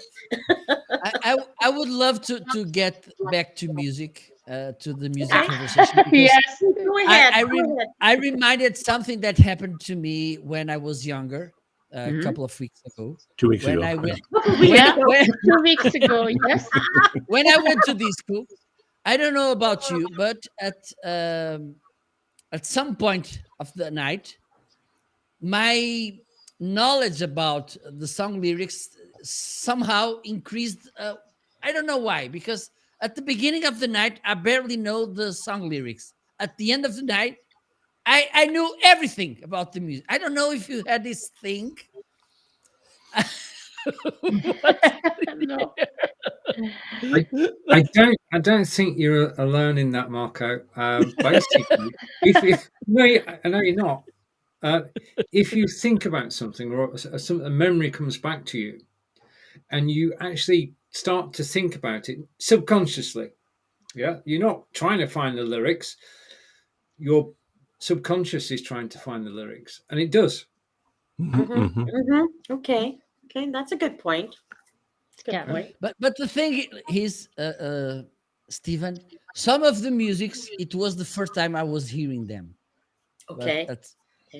I would love to get back to music, to the music conversation. because Yes. Go ahead. I reminded something that happened to me when I was younger, a couple of weeks ago. 2 weeks When ago. I went, Yeah. when, 2 weeks ago. Yes. when I went to this school, I don't know about you, but at some point of the night, my knowledge about the song lyrics somehow increased. I don't know why, because at the beginning of the night, I barely know the song lyrics. At the end of the night, I knew everything about the music. I don't know if you had this thing. No. I don't think you're alone in that, Marco. Basically, I know you're not. If you think about something or a memory comes back to you, and you actually start to think about it subconsciously, you're not trying to find the lyrics. Your subconscious is trying to find the lyrics, and it does. Okay, that's a good point. Yeah. Point. But the thing is, Stephen, some of the musics, it was the first time I was hearing them. Okay.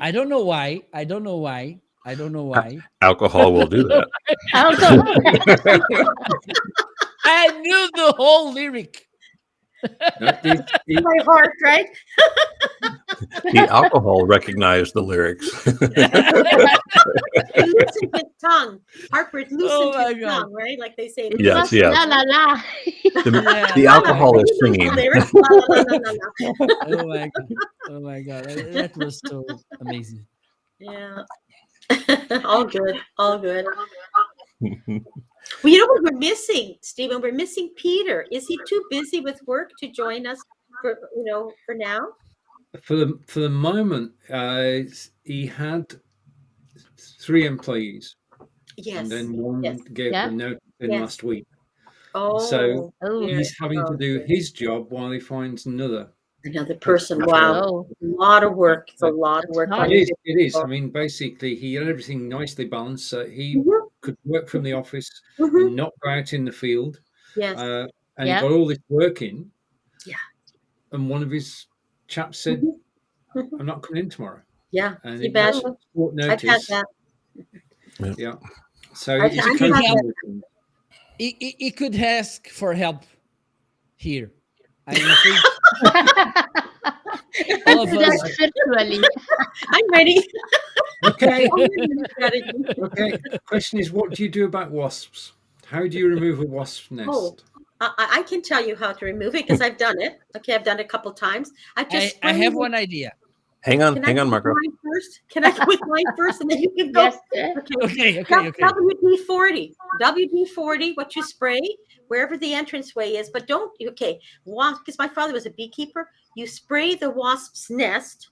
I don't know why. I don't know why. Alcohol will do that. I knew the whole lyric. My heart, right? The alcohol recognized the lyrics. It loosened his tongue. Harper, it loosened my his God. tongue, right? Like they say. Yes. La la la. The alcohol is singing. Lyrics, la, la, la, la, la. Oh my God. That was so amazing. Yeah. All good. Well, you know what we're missing, Stephen? We're missing Peter. Is he too busy with work to join us for now? For the moment, he had 3 employees. Yes. And then one gave Yeah. the notice in last week. Oh. So Oh. he's having to do his job while he finds another person. Wow. Oh. A lot of work. It's a lot of work. Nice. It is. I mean, basically, he had everything nicely balanced. So he could work from the office and not go out in the field. Yes. And he got all this work in. Yeah. And one of his chaps said, I'm not coming in tomorrow. Yeah. And You bet. short I've had notice. that. Yeah. So I've it's had a kind of that. thing. He could ask for help here. I think all of us. Virtually. I'm ready. Okay. Okay. The question is, what do you do about wasps? How do you remove a wasp nest? Oh, I can tell you how to remove it because I've done it. Okay, I've done it a couple times. I have one idea. Hang on, Marco. Can I go with mine first, and then you can go? Yes. Okay. WD-40. WD-40. What you spray wherever the entranceway is, but don't. Okay, wasp. Because my father was a beekeeper. You spray the wasp's nest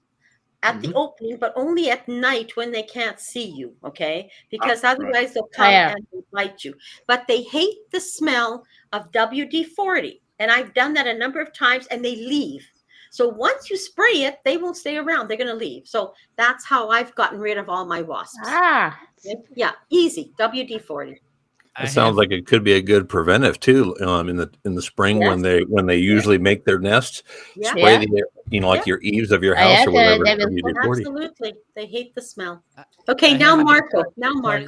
at the opening, but only at night when they can't see you. Okay, because otherwise they'll come and bite you. But they hate the smell of WD-40, and I've done that a number of times, and they leave. So once you spray it, they won't stay around. They're going to leave. So that's how I've gotten rid of all my wasps. Yeah, easy. WD-40. It sounds like it could be a good preventive too. In the spring when they usually make their nests, spray the like your eaves of your house or whatever. Absolutely, they hate the smell. Okay, now Marco.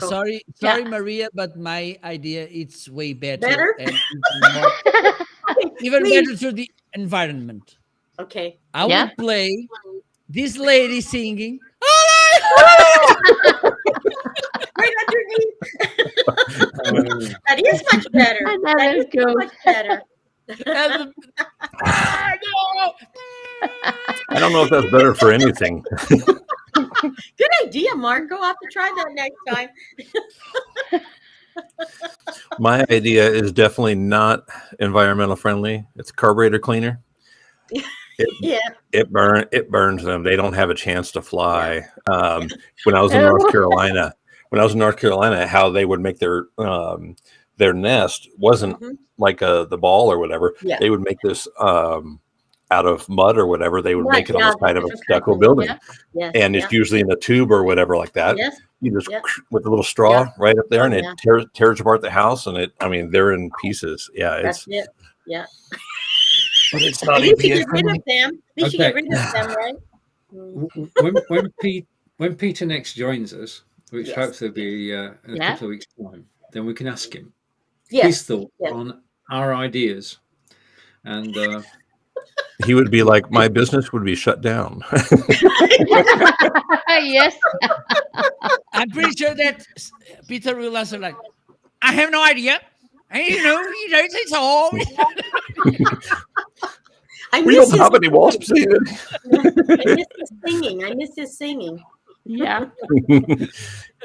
Sorry, Maria, but my idea it's way better. Better? And even better to the environment. Okay. I would play this lady singing. Right underneath. That is much better. That is much better. And no! I don't know if that's better for anything. Good idea, Marco. I'll have to try that next time. My idea is definitely not environmental friendly. It's a carburetor cleaner. Yeah. It burns them. They don't have a chance to fly. When I was in North Carolina, how they would make their nest wasn't like the ball or whatever. Yeah. They would make this out of mud or whatever. They would Mud, make it on yeah, the side of a different stucco kind of- building, yeah. Yes, and it's usually in a tube or whatever like that. Yes. You just Yeah. with a little straw right up there, and it Yeah. tears apart the house, and they're in pieces. Yeah, That's it's it. Yeah. but it's At not least you EPA get rid friendly. of them. At least you get rid of them, right? When Peter next joins us, which Yes. hopefully will be in a Yeah. couple of weeks' time, then we can ask him Yes. his thought Yes. on our ideas. And He would be like, my business would be shut down. Yes. I'm pretty sure that Peter will answer like, I have no idea. And it's all. I We miss don't have any wasps here. his singing. I miss his singing. Yeah.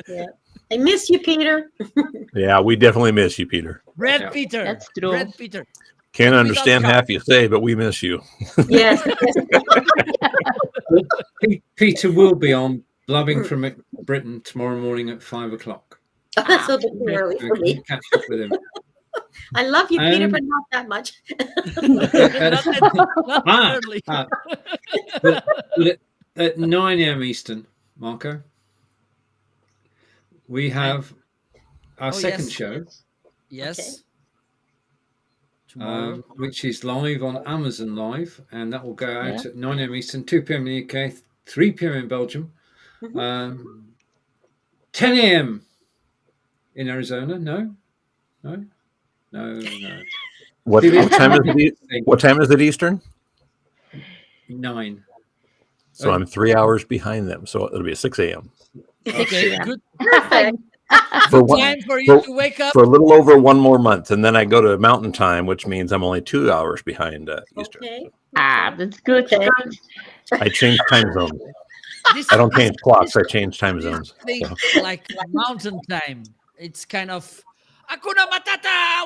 Yeah. I miss you, Peter. Yeah, we definitely miss you, Peter. Red Yeah. Peter. That's true. Red Peter. Can't We understand don't half you say, but we miss you. Yes. Peter will be on Blabbing from Britain tomorrow morning at 5:00. That's a bit too early So for we me. can catch up with him. I love you, Peter, Um, but not that much. Not Ah, early. But at 9 a.m. Eastern, Marco, we have our second yes. show, Yes. Tomorrow. which is live on Amazon Live, and that will go out Yeah. at 9 a.m. Eastern, 2 p.m. in the UK, 3 p.m. in Belgium, 10 a.m. in Arizona. No. What time is it Eastern? 9. So I'm 3 hours behind them. So it'll be 6 a.m. Okay, good Perfect. For one, time for you to wake up. for a little over 1 more month, and then I go to Mountain Time, which means I'm only 2 hours behind Eastern. Okay. That's good. Okay. I change time zones. This, I don't change clocks. I this- change time this zones. thing like mountain time. It's kind of Hakuna Matata.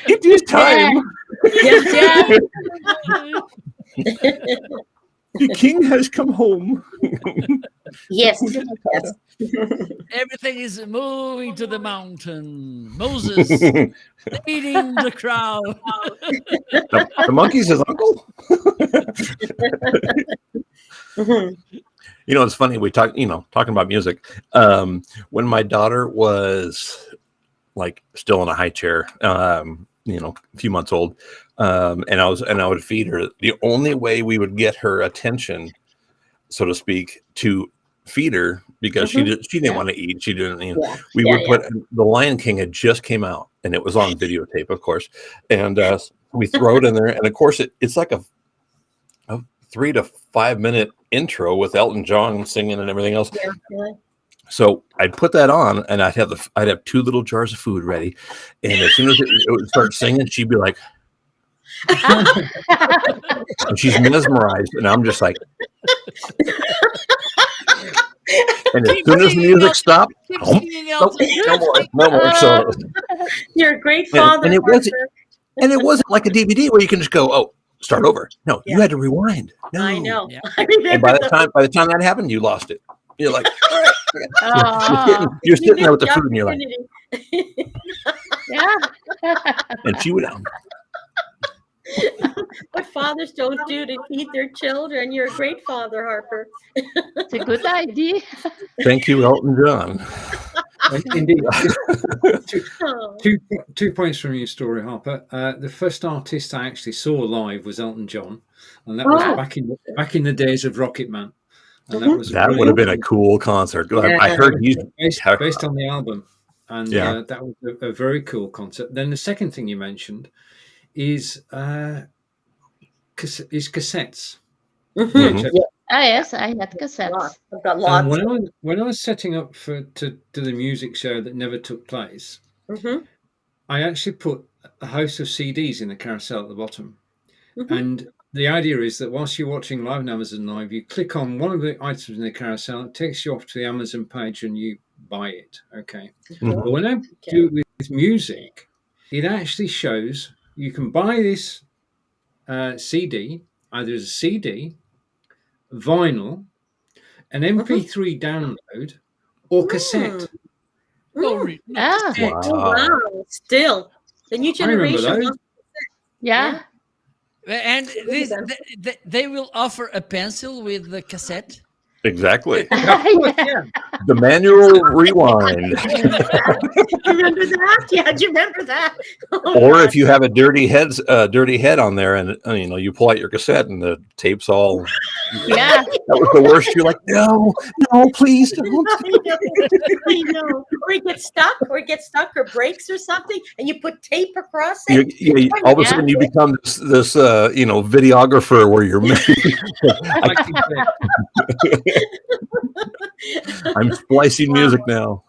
It is time. Yes, The king has come home. Yes. Yes. Everything is moving to the mountain. Moses leading the crowd. The monkey's his uncle. You know, it's funny. We talking about music. When my daughter was like still in a high chair, a few months old, and I would feed her. The only way we would get her attention, so to speak, to feed her, because she didn't want to eat. She didn't. We would put The Lion King had just came out, and it was on videotape, of course, and we throw it in there, and of course it's like a 3 to 5 minute intro with Elton John singing and everything else. So I'd put that on, and I'd have 2 little jars of food ready, and as soon as it would start singing, she'd be like, and she's mesmerized, and I'm just like, and as soon as the music stopped, Keep nope, singing nope, Elton. no more. So, You're a great father. and it wasn't, Parker. and it wasn't like a DVD where you can just go, oh, start over. No, you had to rewind. No. I know. Yeah. I And remember by the time that happened, you lost it. You're like, all right. Oh, You're sitting there with the food, and you're like, yeah. and she would. What fathers don't do to feed their children. You're a great father, Harper. It's a good idea. Thank you, Elton John. Indeed. Oh. Two points from your story, Harper. The first artist I actually saw live was Elton John, and that was back in the days of Rocket Man. And That would have been a cool concert. I heard he's based on the album, and that was a very cool concert. Then the second thing you mentioned is cassettes. Mhm. Yes, I had cassettes. I've got lots. When I was setting up to do the music show that never took place, I actually put a host of CDs in the carousel at the bottom. Mhm. And the idea is that whilst you're watching live on Amazon Live, you click on one of the items in the carousel, it takes you off to the Amazon page and you buy it. Okay. Mhm. But when I do it with music, it actually shows you can buy this CD, either as a CD, vinyl, an MP3 download, or cassette. Oh, Ah, Cassette. Oh, wow. Still, the new I remember generation. those. wants- yeah. and they will offer a pencil with the cassette. Exactly. Yeah. The manual rewind. Remember that? Yeah, do you remember that? Oh, Or God. if you have a dirty head on there, and you know, you pull out your cassette and the tape's all. Yeah. That was the worst. You're like, no, please don't. I know. Or it gets stuck, or breaks or something, and you put tape across it. All of a sudden, you become this videographer where you're. Like you said. I'm splicing music now.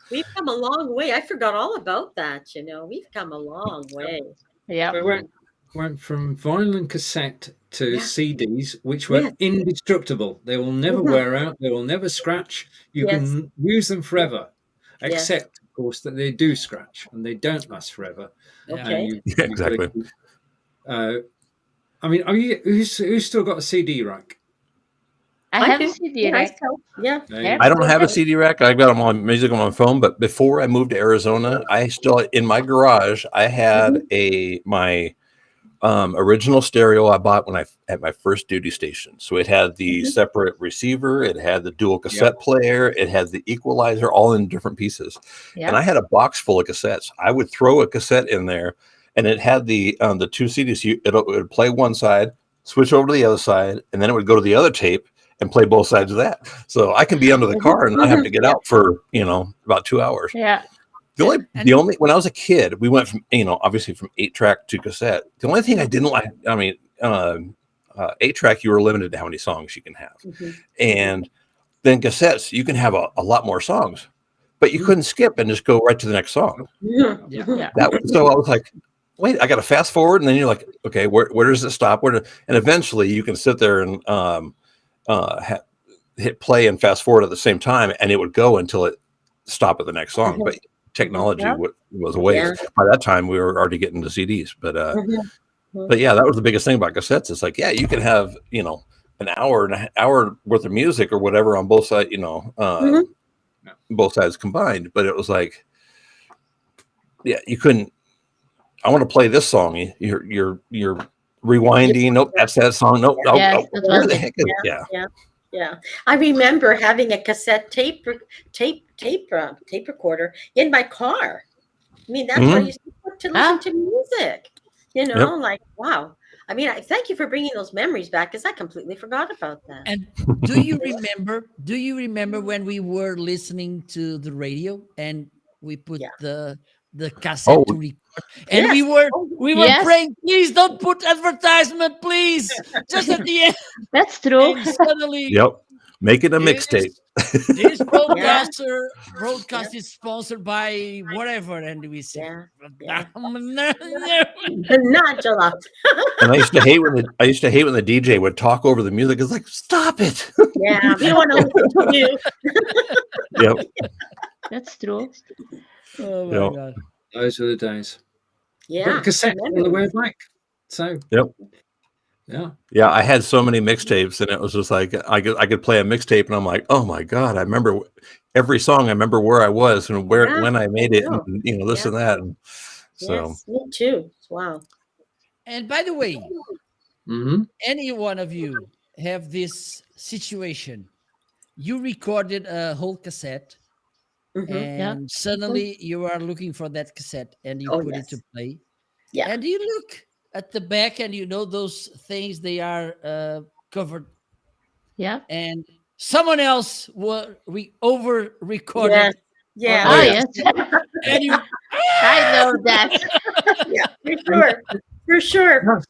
We've come a long way. I forgot all about that. We've come a long way. Yeah. We went from vinyl and cassette to CDs, which were Yes. indestructible. They will never Mhm. wear out. They will never scratch. You Yes. can use them forever, Yes. except, of course, that they do scratch and they don't last forever. Okay. And Yeah, exactly. I mean, who's still got a CD rack? I have a do. CD Yeah, I rack. still- yeah. Yeah. I don't have a CD rack. I've got my music on my phone. But before I moved to Arizona, I still in my garage. I had my original stereo I bought when I at my first duty station. So it had the separate receiver, it had the dual cassette player, it had the equalizer, all in different pieces. Yeah. And I had a box full of cassettes. I would throw a cassette in there, and it had the two CDs. It would play one side, switch over to the other side, and then it would go to the other tape and play both sides of that. So I can be under the car and not have to get out for about 2 hours. Yeah. The only when I was a kid, we went from obviously from 8-track to cassette. The only thing I didn't like, 8-track, you were limited to how many songs you can have, and then cassettes you can have a lot more songs, but you couldn't skip and just go right to the next song. Yeah. So I was like, wait, I got to fast forward, and then you're like, okay, where does it stop? And eventually you can sit there and hit play and fast forward at the same time, and it would go until it stopped at the next song. But technology was a waste. By that time, we were already getting to CDs. But yeah, that was the biggest thing about cassettes. It's like, yeah, you can have an hour worth of music or whatever on both sides, both sides combined. But it was like, yeah, you couldn't. I want to play this song. You're rewinding. Nope, that's that song. Nope. Yes, Where the heck is it? Yeah. I remember having a cassette tape recorder in my car. I mean, that's what I used to put to listen to music. Like, wow. I mean, thank you for bringing those memories back, because I completely forgot about that. And do you remember when we were listening to the radio and we put the cassette to record, and we were praying, please don't put advertisement, please, just at the end. That's true. And suddenly, Make it a mixtape. This broadcast is sponsored by whatever, and we say, nonchalant. And I used to hate when the DJ would talk over the music. It's like, stop it. Yeah, we don't want to listen to you. That's true. Oh my God. Those were the days. Yeah. But cassette on the way back. So yeah, I had so many mixtapes, and it was just like I could play a mixtape, and I'm like, oh my God, I remember every song. I remember where I was and when I made it, and this and that. And so me too. Wow. And by the way, any one of you have this situation? You recorded a whole cassette, and suddenly you are looking for that cassette, and you put it to play. Yeah. And you look at the back, and those things, they are covered. Yeah. And someone else over recorded. Yeah. Oh, yes. And I know that. Yeah, for sure.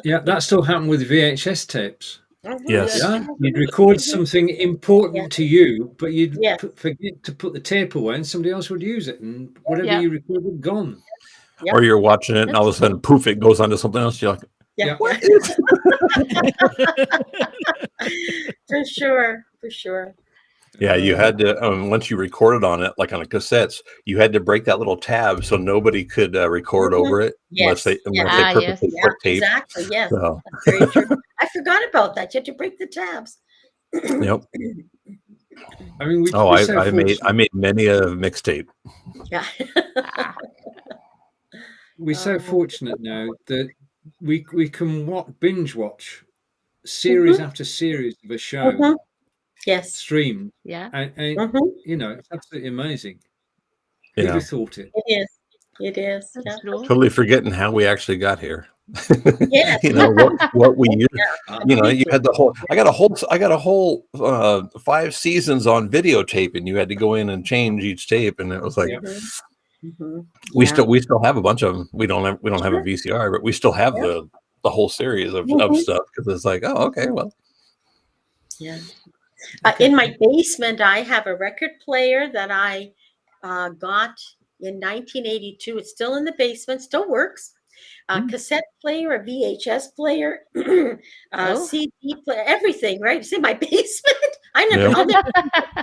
Yeah, that still happened with VHS tapes. Yes. Yeah, you'd record something important to you, but you'd Yeah. forget to put the tape away, and somebody else would use it, and whatever Yeah. you recorded, gone. Yep. Or you're watching it, and all of a sudden, poof! It goes onto something else. You're like, Yeah. Yeah. For sure. For sure. yeah. You had to once you recorded on it, like on a cassettes, you had to break that little tab so nobody could record over it unless they Ah, yes. purposely Yeah, put tape. exactly. Yes. So, That's very true. I forgot about that. You had to break the tabs. yep. I mean, Oh, we're so I made fortunate. many a mixtape. Yeah. We're so fortunate now that we can binge watch series after series of a show Mhm. Yes. streamed, Yeah. and Mhm. you know, it's absolutely amazing. You Who'd know, have thought it? It is. It is. Yeah. That's true. totally forgetting how we actually got here. Yes. You know what we used. Yeah. You know, you had the whole. I got a whole 5 seasons on videotape, and you had to go in and change each tape, and it was like. Yeah. Mhm. We Yeah. still have a bunch of them. We don't have a VCR, but we still have the whole series of stuff because it's like, oh, okay, well, Yeah. In my basement, I have a record player that I got in 1982. It's still in the basement, still works. Cassette player, a VHS player, CD player, everything. Right? It's in my basement. I'll never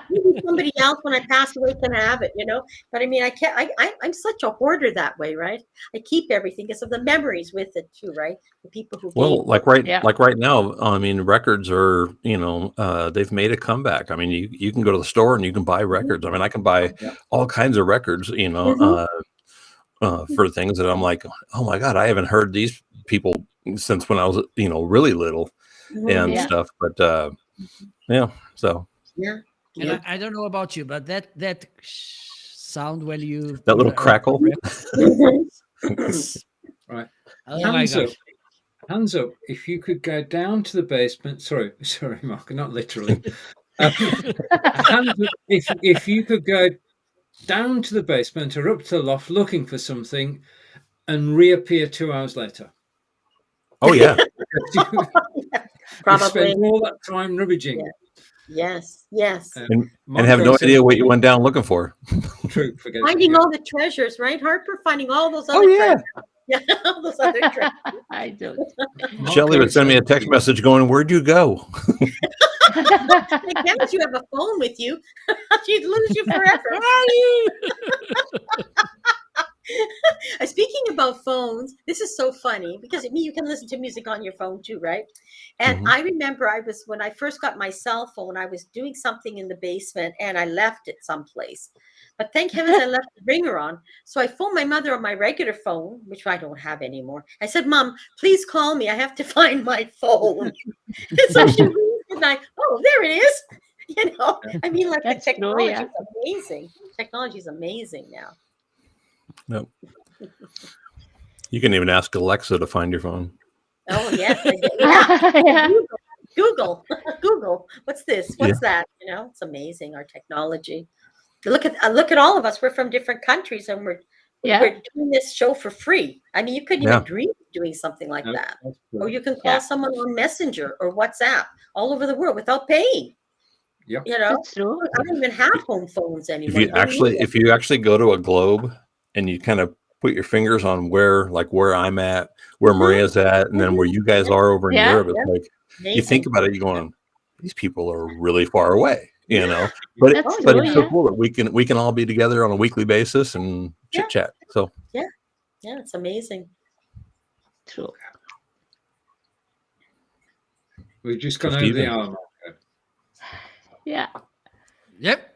maybe somebody else when I pass away can have it, you know. But I mean, I can't. I'm such a hoarder that way, right? I keep everything because of the memories with it too, right? The people who well, gave like right now, I mean, records are they've made a comeback. I mean, you can go to the store and you can buy records. I mean, I can buy all kinds of records, for things that I'm like, oh my god, I haven't heard these people since when I was really little and stuff. But yeah, so Yeah. And I don't know about you, but that sound when you that little crackle. Right. Oh my Hands up. gosh. Hands up if you could go down to the basement. Sorry, Mark, not literally. Hands up if you could go down to the basement or up to the loft looking for something and reappear 2 hours later. Oh yeah. You Probably. spend all that time rummaging. Yes. Yes. And have no idea what you went down looking for. True. Forget Finding it. all the treasures, right, Harper? Finding all those other treasures. Yeah, all those other treasures. I don't. Shelley would send me a text message going, "Where'd you go?" I guess you have a phone with you. She'd lose you forever. Where are you? Speaking about phones, this is so funny because you can listen to music on your phone too, right? And I remember when I first got my cell phone, I was doing something in the basement and I left it someplace. But thank heavens I left the ringer on. So I phoned my mother on my regular phone, which I don't have anymore. I said, "Mom, please call me. I have to find my phone." And so she rings and oh, there it is. You know, I mean, like That's the true, technology yeah. is amazing. Technology is amazing now. Nope. You can even ask Alexa to find your phone. Oh yes, I did. Yeah. Yeah. Google. What's this? What's that? You know, it's amazing, our technology. Look at all of us. We're from different countries, and we're doing this show for free. I mean, you couldn't even dream of doing something like that. Or you can call someone on Messenger or WhatsApp all over the world without paying. Yep. You know, That's true. I don't even have home phones anymore. If you actually go to a globe and you kind of put your fingers on where I'm at, where Maria's at, and then where you guys are over in Europe, it's like you think about it, you're going, these people are really far away, you know. But it's so cool that we can all be together on a weekly basis and chit chat. So yeah, it's amazing. True. We've just gone over the hour. Yeah. Yep.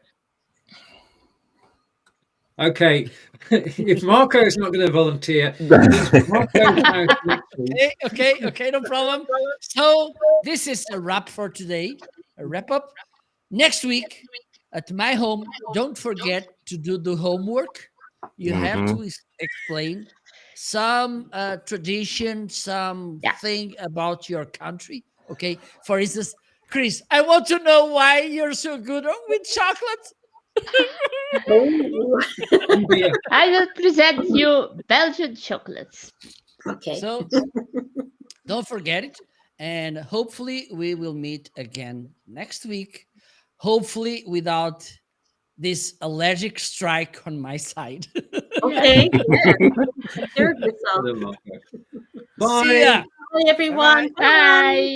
Okay, if Marco is not going to volunteer, Okay, no problem. So this is a wrap for today, a wrap up. Next week at my home, don't forget to do the homework. You have to explain some tradition, something about your country. Okay, for instance, Chris, I want to know why you're so good with chocolate. I will present you Belgian chocolates. Okay. So don't forget it. And hopefully we will meet again next week. Hopefully without this allergic strike on my side. Okay. Yeah. Observe yourself. Bye. See ya. Bye, everyone. Bye.